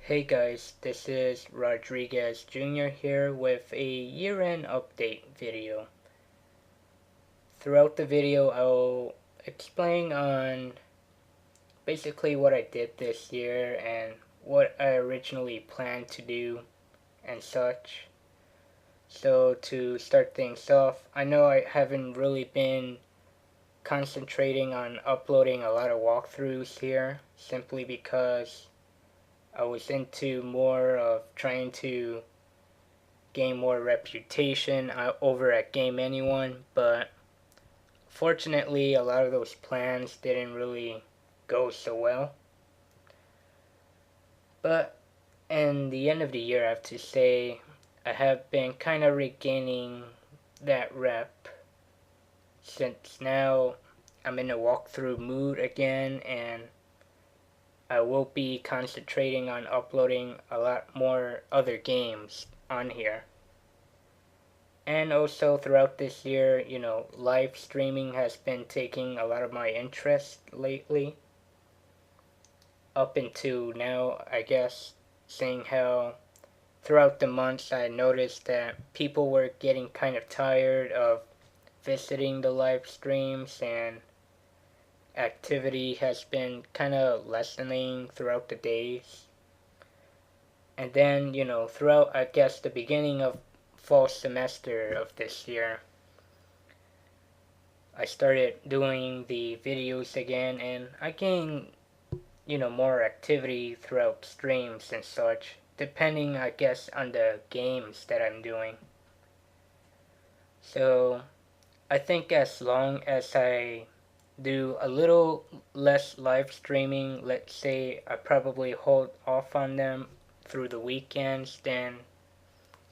Hey guys, this is Rodriguezjr here with a year-end update video. Throughout the video, I'll explain on basically what I did this year and what I originally planned to do and such. So to start things off, I know I haven't really been concentrating on uploading a lot of walkthroughs here simply because I was into more of trying to gain more reputation over at Game Anyone, but fortunately a lot of those plans didn't really go so well. But in the end of the year, I have to say I have been kind of regaining that rep since now I'm in a walkthrough mood again, and I will be concentrating on uploading a lot more other games on here. And also throughout this year, live streaming has been taking a lot of my interest lately. Up until now, I guess, seeing how throughout the months I noticed that people were getting kind of tired of visiting the live streams, and activity has been kind of lessening throughout the days. And then, throughout, I guess, the beginning of fall semester of this year, I started doing the videos again, and I gained, more activity throughout streams and such, depending, I guess, on the games that I'm doing. So, I think as long as I do a little less live streaming, let's say I probably hold off on them through the weekends, then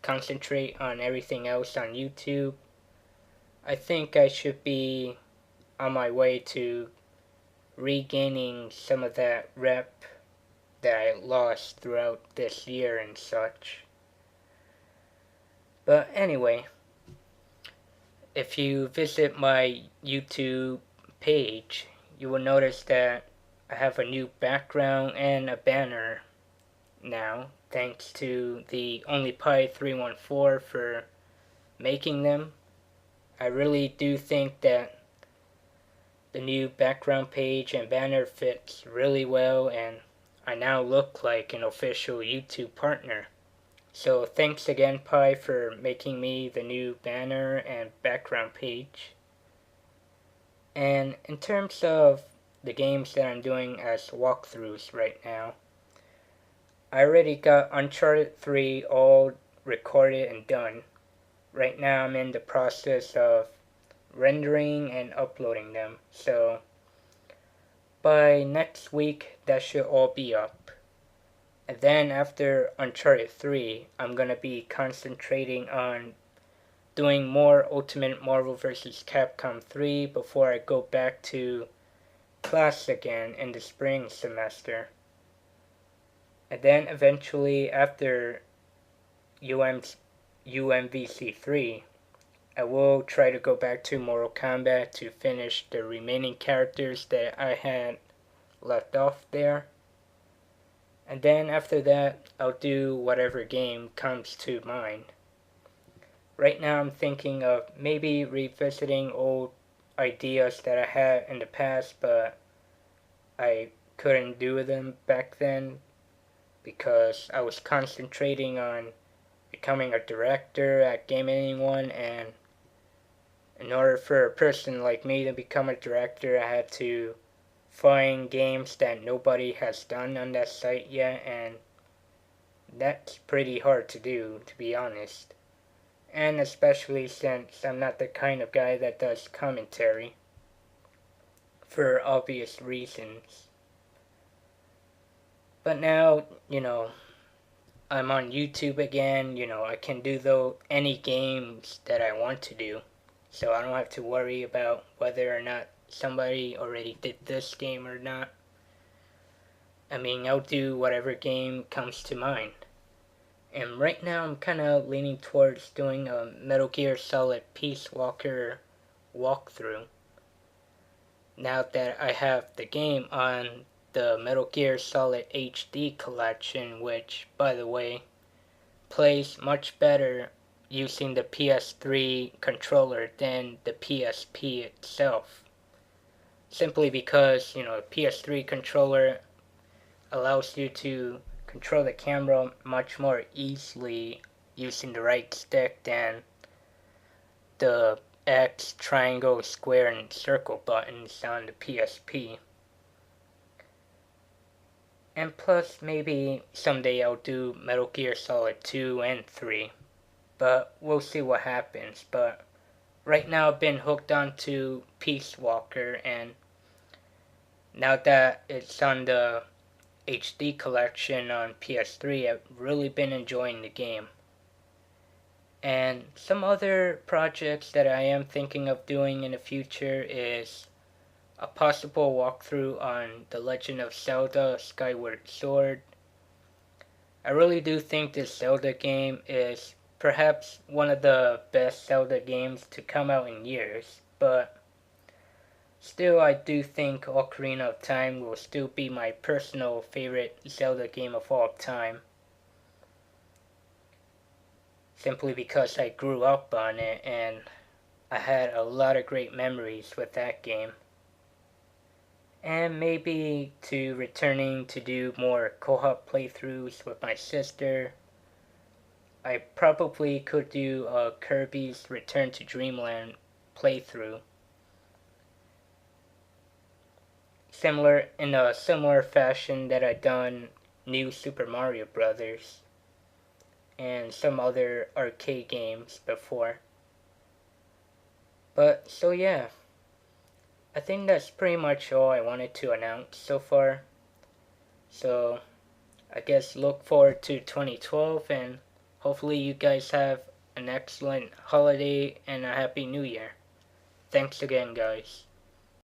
concentrate on everything else on YouTube, I think I should be on my way to regaining some of that rep that I lost throughout this year and such. But anyway, if you visit my YouTube page, you will notice that I have a new background and a banner now, thanks to the OnlyPie314 for making them. I really do think that the new background page and banner fits really well, and I now look like an official YouTube partner. So thanks again, Pi, for making me the new banner and background page. And in terms of the games that I'm doing as walkthroughs right now, I already got Uncharted 3 all recorded and done. Right now I'm in the process of rendering and uploading them, so by next week that should all be up. And then after Uncharted 3, I'm gonna be concentrating on doing more Ultimate Marvel vs. Capcom 3 before I go back to class again in the spring semester. And then eventually after UMVC 3, I will try to go back to Mortal Kombat to finish the remaining characters that I had left off there. And then after that, I'll do whatever game comes to mind. Right now I'm thinking of maybe revisiting old ideas that I had in the past, but I couldn't do them back then because I was concentrating on becoming a director at Game Anyone, and in order for a person like me to become a director, I had to find games that nobody has done on that site yet, and that's pretty hard to do, to be honest. And especially since I'm not the kind of guy that does commentary, for obvious reasons. But now, I'm on YouTube again, I can do any games that I want to do. So I don't have to worry about whether or not somebody already did this game or not. I mean, I'll do whatever game comes to mind. And right now I'm kind of leaning towards doing a Metal Gear Solid Peace Walker walkthrough. Now that I have the game on the Metal Gear Solid HD collection, which, by the way, plays much better using the PS3 controller than the PSP itself. Simply because, the PS3 controller allows you to control the camera much more easily using the right stick than the X, triangle, square, and circle buttons on the PSP. And plus, maybe someday I'll do Metal Gear Solid 2 and 3. But we'll see what happens. But right now I've been hooked onto Peace Walker, and now that it's on the HD collection on PS3, I've really been enjoying the game. And some other projects that I am thinking of doing in the future is a possible walkthrough on The Legend of Zelda Skyward Sword. I really do think this Zelda game is perhaps one of the best Zelda games to come out in years, but still I do think Ocarina of Time will still be my personal favorite Zelda game of all time. Simply because I grew up on it and I had a lot of great memories with that game. And maybe to returning to do more co-op playthroughs with my sister. I probably could do a Kirby's Return to Dreamland playthrough. In a similar fashion that I done New Super Mario Brothers and some other arcade games before. But so yeah, I think that's pretty much all I wanted to announce so far. So I guess look forward to 2012, and hopefully you guys have an excellent holiday and a happy new year. Thanks again, guys.